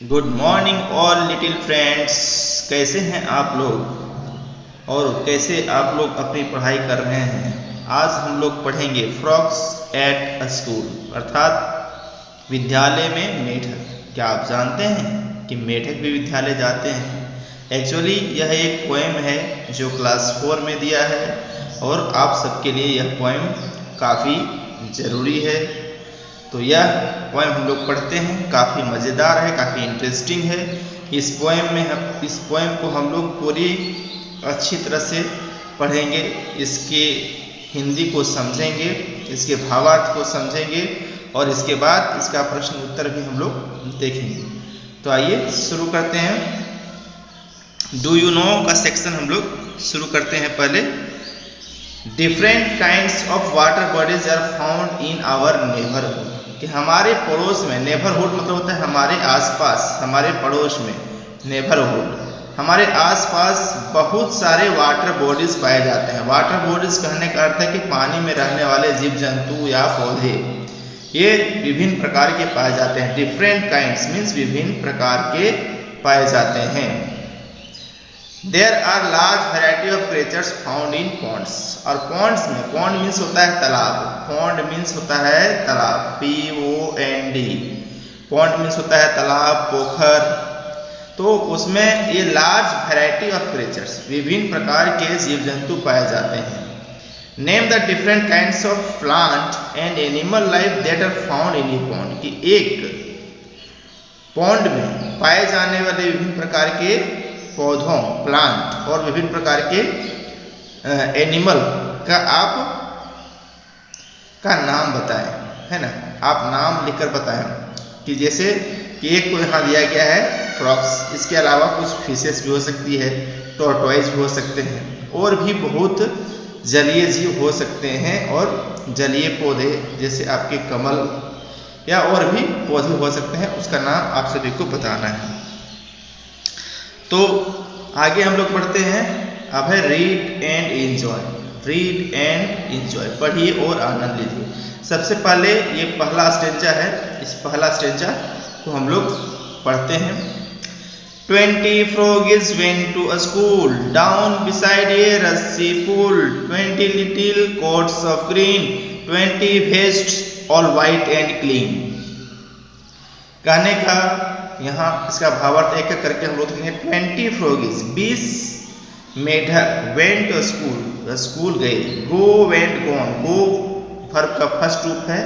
Good morning all little friends. कैसे हैं आप लोग और कैसे आप लोग अपनी पढ़ाई कर रहे हैं। आज हम लोग पढ़ेंगे फ्रॉक्स एट अ स्कूल अर्थात विद्यालय में मेढक। क्या आप जानते हैं कि मेढक भी विद्यालय जाते हैं। एक्चुअली यह एक पोएम है जो क्लास 4 में दिया है और आप सबके लिए यह पोएम काफ़ी ज़रूरी है। तो यह पोएम हम लोग पढ़ते हैं, काफ़ी मज़ेदार है, काफ़ी इंटरेस्टिंग है। इस पोएम को हम लोग पूरी अच्छी तरह से पढ़ेंगे, इसके हिंदी को समझेंगे, इसके भावार्थ को समझेंगे और इसके बाद इसका प्रश्न उत्तर भी हम लोग देखेंगे। तो आइए शुरू करते हैं। डू यू नो का सेक्शन हम लोग शुरू करते हैं। पहले different kinds of water bodies are found in our neighbourhood, कि हमारे पड़ोस में, नेबरहुड मतलब होता है हमारे आसपास, हमारे पड़ोस में, नेबरहुड हमारे आसपास बहुत सारे वाटर बॉडीज पाए जाते हैं। वाटर बॉडीज कहने का अर्थ है कि पानी में रहने वाले जीव जंतु या पौधे, ये विभिन्न प्रकार के पाए जाते हैं। डिफरेंट काइंड्स मीन्स विभिन्न प्रकार के पाए जाते हैं। There are large variety of creatures found in ponds, और पॉन्ड्स में, पॉन्ड मीन्स होता है तालाब, पॉन्ड मीन्स होता है तालाब, POND, पॉन्ड मीन्स होता है तालाब, पोखर। तो उसमें ये लार्ज वैरायटी ऑफ क्रिएचर्स, विभिन्न प्रकार के जीव जंतु पाए जाते हैं। Name the different kinds of plant and animal life that are found in a pond, कि एक पॉन्ड में पाए जाने वाले विभिन्न प्रकार के पौधों, प्लांट और विभिन्न प्रकार के एनिमल का आप का नाम बताएं, है ना। आप नाम लिखकर बताएं कि जैसे कि एक को यहाँ दिया गया है फ्रॉक्स, इसके अलावा कुछ फिशेस भी हो सकती है, टॉर्टोइज भी हो सकते हैं और भी बहुत जलीय जीव हो सकते हैं और जलीय पौधे जैसे आपके कमल या और भी पौधे हो सकते हैं, उसका नाम आप सभी को बताना है। तो आगे हम लोग पढ़ते हैं। अब है read and enjoy, read and enjoy, पढ़िए और आनंद लीजिए। सबसे पहले ये पहला स्टेंजा है, इस पहला स्टेंजा को हम लोग पढ़ते हैं। 20 frogs went to a school, down beside a rusty pool, 20 little coats of green, 20 vests all white and clean। कहने का यहाँ इसका भावार्थ एक एक करके हम लोग देखेंगे। 20 फ्रॉगीज, 20 मेढक, वेंट टू स्कूल, स्कूल गए। गो वेंट गॉन, गो वर्ब का फर्स्ट रूप है,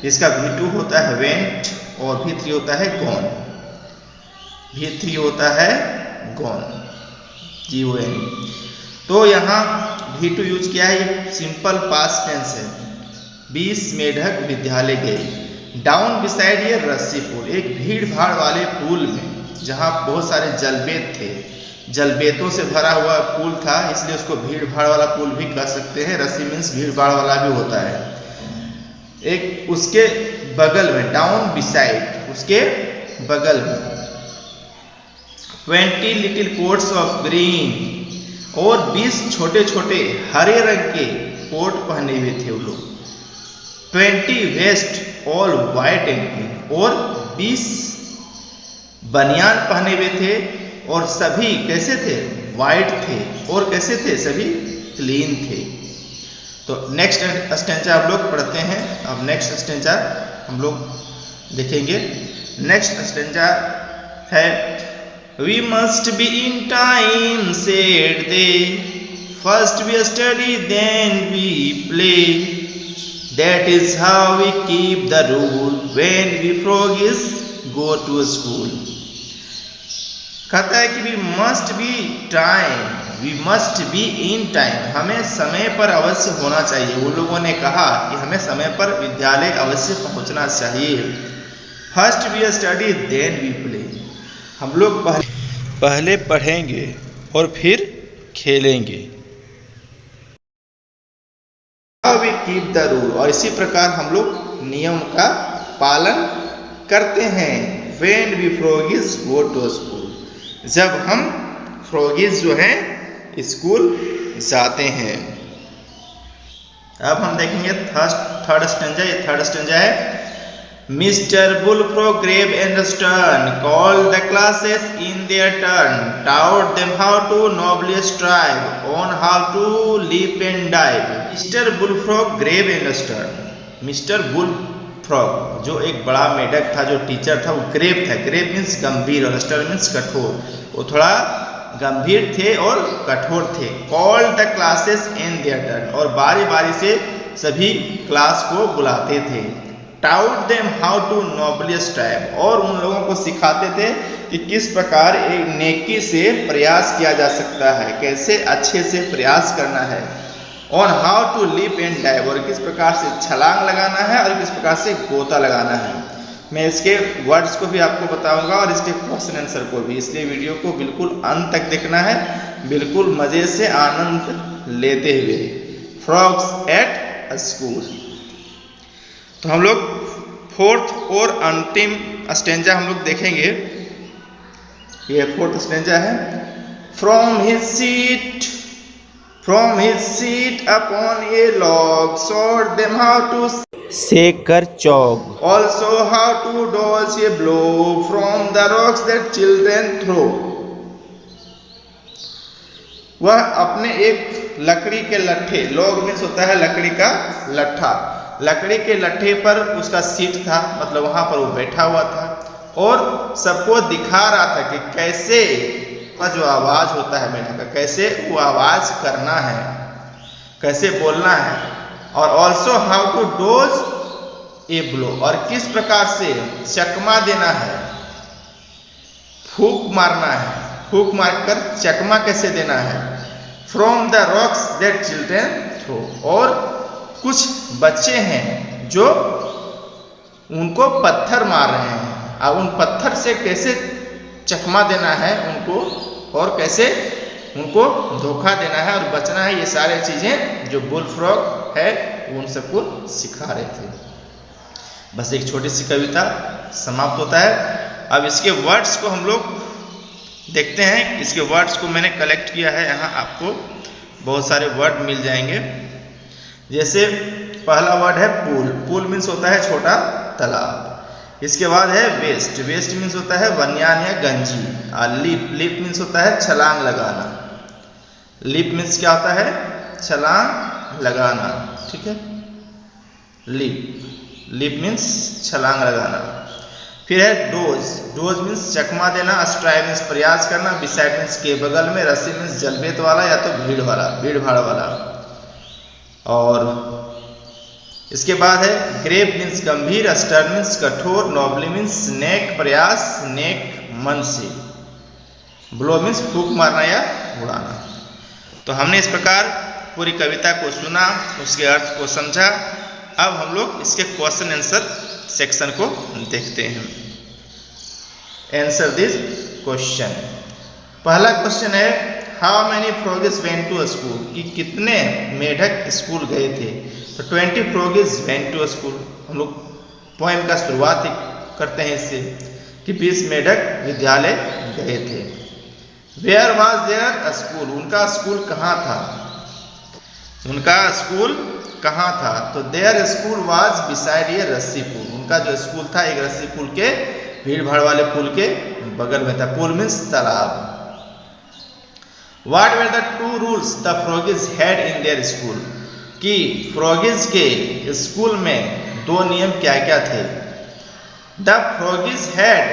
इसका V2 होता है वेंट और V3 होता है गॉन, V3 होता है गॉन, GON। तो यहाँ V2 यूज किया है, सिंपल पास्ट टेंस है। 20 मेढक विद्यालय गए। डाउन बिसाइड ये रस्सी पुल, एक भीड़ भाड़ वाले पुल में जहाँ बहुत सारे जलबेत थे, जलबेतों से भरा हुआ पुल था, इसलिए उसको भीड़ भाड़ वाला पुल भी कह सकते हैं। रस्सी मीन्स भीड़ भाड़ वाला भी होता है। एक उसके बगल में, डाउन बिसाइड, उसके बगल में 20 लिटिल कोट्स ऑफ ग्रीन, और 20 छोटे छोटे हरे रंग के कोट पहने हुए थे वो लोग। 20 vest all white and clean, और 20 बनियान पहने हुए थे और सभी कैसे थे, वाइट थे और कैसे थे, सभी क्लीन थे। तो नेक्स्ट स्टेंजा हम लोग पढ़ते हैं। अब नेक्स्ट स्टेंजा हम लोग देखेंगे। नेक्स्ट स्टेंजा है we must be in time said they, first we study then we play, that is how we keep the rule when we frogs go to school। कहता है कि we must be time, we must be in time, हमें समय पर अवश्य होना चाहिए। वो लोगों ने कहा कि हमें समय पर विद्यालय अवश्य पहुंचना चाहिए। First we study then we play, हम लोग पहले पढ़ेंगे और फिर खेलेंगे। वी कीप द रूल, और इसी प्रकार हम लोग नियम का पालन करते हैं। When we froggies go to school, जब हम फ्रॉगीज जो हैं स्कूल जाते हैं। अब हम देखेंगे थर्ड स्टेंजा। ये थर्ड स्टेंजा है Mr. Bullfrog grave and stern called the classes in their turn, taught them how to nobly strive, on how to leap and dive. Mr. Bullfrog grave and stern. Mr. Bullfrog जो एक बड़ा मेढक था, जो teacher था, वो grave था। Grave means गंभीर और स्टर्न मीन्स कठोर। वो थोड़ा गंभीर थे और कठोर थे। Call the classes in their turn, और बारी बारी से सभी क्लास को बुलाते थे। Taught them how to nobly strive, और उन लोगों को सिखाते थे कि किस प्रकार एक नेकी से प्रयास किया जा सकता है, कैसे अच्छे से प्रयास करना है। On how to leap and dive, और किस प्रकार से छलांग लगाना है और किस प्रकार से गोता लगाना है। मैं इसके वर्ड्स को भी आपको बताऊंगा और इसके क्वेश्चन आंसर को भी, इसलिए वीडियो को बिल्कुल अंत तक देखना है, बिल्कुल मजे से आनंद लेते हुए। Frogs at school. तो हम लोग फोर्थ और अंतिम स्टेंजा हम लोग देखेंगे। ये फोर्थ स्टेंजा है। From his seat upon a log showed them how to shaker chog, also how to dodge a blow from the rocks that children throw. वह अपने एक लकड़ी के लट्ठे, लॉग मीन्स होता है लकड़ी का लट्ठा, लकड़ी के लट्ठे पर उसका सीट था, मतलब वहां पर वो बैठा हुआ था और सबको दिखा रहा था कि कैसे का जो आवाज होता है मेढक का, कैसे वो आवाज करना है, कैसे बोलना है। और also how to dodge a blow, और किस प्रकार से चकमा देना है, फूंक मारना है, फूंक मारकर चकमा कैसे देना है। From the rocks that children throw, और कुछ बच्चे हैं जो उनको पत्थर मार रहे हैं, अब उन पत्थर से कैसे चकमा देना है उनको, और कैसे उनको धोखा देना है और बचना है। ये सारे चीजें जो बुलफ्रॉग है उन सबको सिखा रहे थे। बस एक छोटी सी कविता समाप्त होता है। अब इसके वर्ड्स को हम लोग देखते हैं। इसके वर्ड्स को मैंने कलेक्ट किया है, यहाँ आपको बहुत सारे वर्ड मिल जाएंगे। जैसे पहला वर्ड है पूल। पूल मीन्स होता है छोटा तालाब। इसके बाद है वेस्ट। वेस्ट मीन्स होता है बनियान या गंजी। और लीप। लीप मीन्स होता है छलांग लगाना। लीप मीन्स क्या होता है, छलांग लगाना, ठीक है। लीप। लीप मीन्स छलांग लगाना। फिर है डोज। डोज मीन्स चकमा देना। स्ट्राइव मीन्स प्रयास करना। बिसाइड मीन्स के बगल में। रस्सी मीन्स जलबेत वाला या तो भीड़ वाला, भीड़ भाड़ वाला। और इसके बाद है ग्रेव मीन्स गंभीर। स्टर्न मीन्स कठोर। नोबली मीन्स नेक, प्रयास, नेक मन से। ब्लो मीन्स फूंक मारना या उड़ाना। तो हमने इस प्रकार पूरी कविता को सुना, उसके अर्थ को समझा। अब हम लोग इसके क्वेश्चन आंसर सेक्शन को देखते हैं। Answer this question. पहला क्वेश्चन है how many frogs went to school, कि कितने मेढक स्कूल गए थे। तो 20 फ्रॉग्स वेंट टू स्कूल। हम लोग पोएम का शुरुआत करते हैं इससे कि 20 मेढक विद्यालय गए थे। वेयर वाज देयर स्कूल, उनका स्कूल कहाँ था, उनका स्कूल कहाँ था। तो देयर स्कूल वाज बिसाइड ए रस्सी पुल, उनका जो स्कूल था एक रस्सी पुल के, भीड़ भाड़ वाले पुल के बगल में था। पुल मीन्स तालाब। What were the two rules the froggies had in their school, कि फ्रॉगिज के स्कूल में दो नियम क्या क्या थे। The froggies had,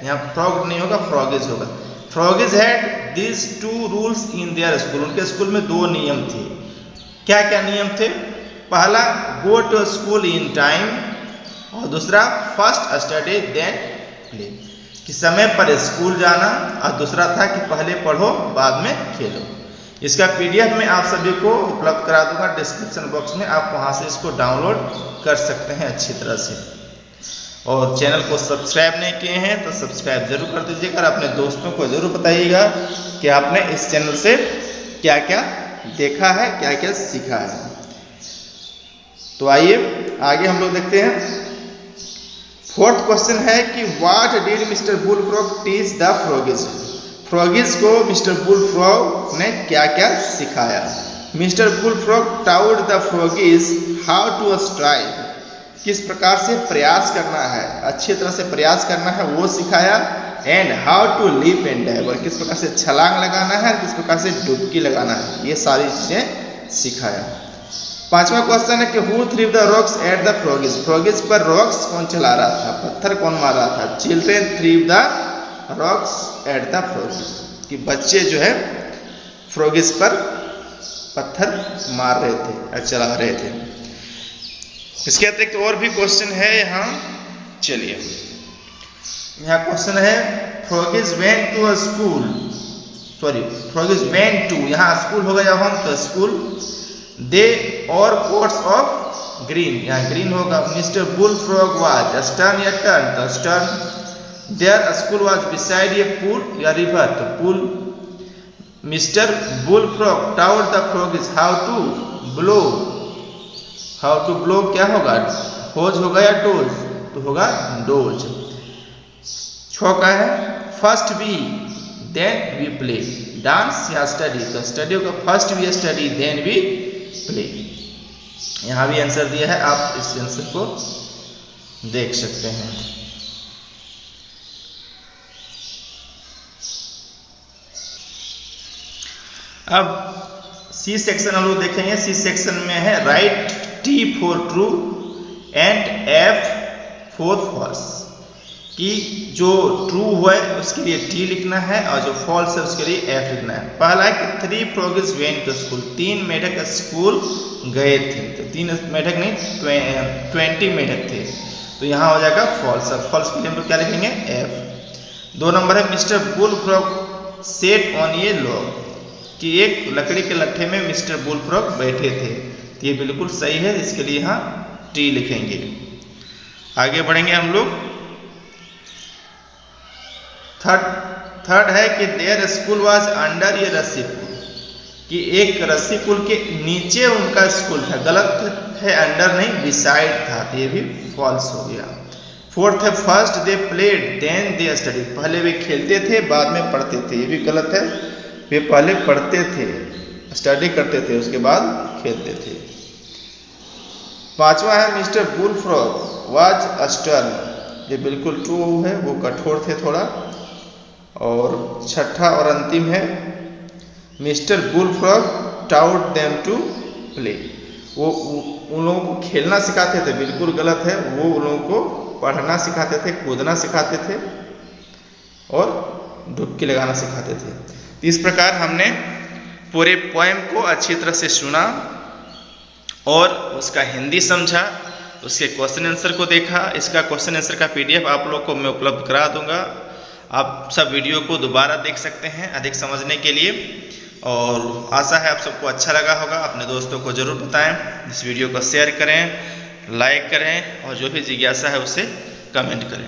यहाँ फ्रॉग नहीं होगा फ्रॉगिज होगा। फ्रॉगिज had these two rules in their school, उनके स्कूल में दो नियम थे। क्या क्या नियम थे। पहला go to school in time, और दूसरा फर्स्ट स्टडी देन प्ले, कि समय पर स्कूल जाना, और दूसरा था कि पहले पढ़ो बाद में खेलो। इसका पीडीएफ में आप सभी को उपलब्ध करा दूंगा डिस्क्रिप्शन बॉक्स में, आप वहां से इसको डाउनलोड कर सकते हैं अच्छी तरह से। और चैनल को सब्सक्राइब नहीं किए हैं तो सब्सक्राइब जरूर कर दीजिएगा और अपने दोस्तों को जरूर बताइएगा कि आपने इस चैनल से क्या क्या देखा है, क्या क्या सीखा है। तो आइए आगे हम लोग देखते हैं। फोर्थ क्वेश्चन है कि what did mister bullfrog teach the froggies, froggies को मिस्टर बुलफ्रॉग ने क्या क्या सिखाया। Mister bullfrog taught the froggies how to strive, किस प्रकार से प्रयास करना है, अच्छी तरह से प्रयास करना है वो सिखाया। And how to leap and dive, और किस प्रकार से छलांग लगाना है, किस प्रकार से डुबकी लगाना है, ये सारी चीजें सिखाया। पांचवा क्वेश्चन है कि who threw the rocks at the froggies, froggies पर रॉक्स कौन चला रहा था, पत्थर कौन मार रहा था। Children threw the rocks at the froggies, कि बच्चे जो है फ्रॉगिस पर पत्थर मार रहे थे, चला रहे थे। इसके अतिरिक्त और भी क्वेश्चन है यहाँ, चलिए यहाँ क्वेश्चन है froggies went to a school, sorry froggies went to, यहाँ स्कूल होगा या होम, तो school. They wore coats of green, यहाँ ग्रीन होगा। Mister bull frog was stern या टर्न, तो stern. Their school was beside a pool या river, तो pool. Mister bull frog taught the froggies how to blow, how to blow क्या होगा, होज होगा या डोज, तो होगा डोज। छो का है first we then we play, dance या स्टडी, तो स्टडी होगा first we study then we play. यहां भी आंसर दिया है, आप इस आंसर को देख सकते हैं। अब सी सेक्शन हम लोग देखेंगे। सी सेक्शन में है write T for true and F for false, कि जो ट्रू है उसके लिए टी लिखना है और जो फॉल्स है उसके लिए एफ लिखना है। पहला है कि 3 फ्रॉगिस वेंट टू स्कूल, 3 मेढक स्कूल गए थे, तो 3 मेढक नहीं 20 मेढक थे, तो यहाँ हो जाएगा फॉल्स। अब फॉल्स के लिए हम लोग क्या लिखेंगे, एफ। 2 नंबर है mister bull frog set on A log, कि एक लकड़ी के लट्ठे में मिस्टर बुल फ्रॉग बैठे थे, तो ये बिल्कुल सही है, इसके लिए यहाँ टी लिखेंगे। आगे बढ़ेंगे हम लोग। थर्ड है कि देयर स्कूल वाज अंडर ए रस्सी पुल, कि एक रस्सी पुल के नीचे उनका स्कूल था, गलत है, अंडर नहीं बिसाइड था, तो ये भी फॉल्स हो गया। 4th है first they played then they study, पहले वे खेलते थे बाद में पढ़ते थे, ये भी गलत है, वे पहले पढ़ते थे स्टडी करते थे उसके बाद खेलते थे। 5वां है mister bull frog was stern, ये बिल्कुल ट्रू है, वो कठोर थे थोड़ा। और 6ठा और अंतिम है mister bull frog taught them to play, वो उन लोगों को खेलना सिखाते थे, बिल्कुल गलत है, वो उन लोगों को पढ़ना सिखाते थे, कूदना सिखाते थे और डुबकी लगाना सिखाते थे। इस प्रकार हमने पूरे पोएम को अच्छी तरह से सुना और उसका हिंदी समझा, उसके क्वेश्चन आंसर को देखा। इसका क्वेश्चन आंसर का PDF आप लोग को मैं उपलब्ध करा दूंगा, आप सब वीडियो को दोबारा देख सकते हैं अधिक समझने के लिए। और आशा है आप सबको अच्छा लगा होगा, अपने दोस्तों को जरूर बताएं, इस वीडियो को शेयर करें, लाइक करें और जो भी जिज्ञासा है उसे कमेंट करें।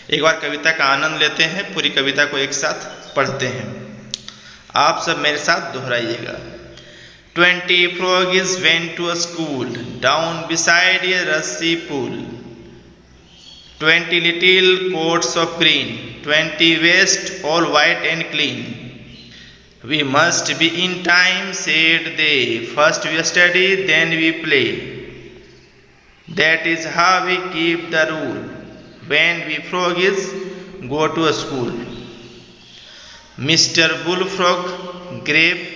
एक बार कविता का आनंद लेते हैं, पूरी कविता को एक साथ पढ़ते हैं, आप सब मेरे साथ दोहराइएगा। 20 froggies went to a school down beside a rusty pool. 20 little coats of green, 20 vests all white and clean. We must be in time, said they. First we study, then we play. That is how we keep the rule when we froggies go to a school. Mr. Bullfrog, grave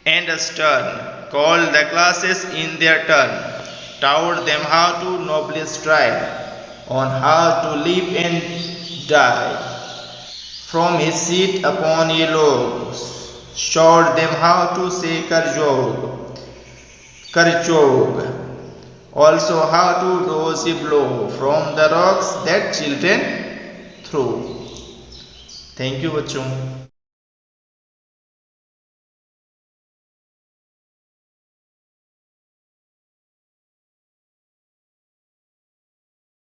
and stern, called the classes in their turn, taught them how to nobly strive, on how to live and die. From his seat upon a log, showed them how to say karchog, also how to dodge a blow from the rocks that children throw. Thank you बच्चों।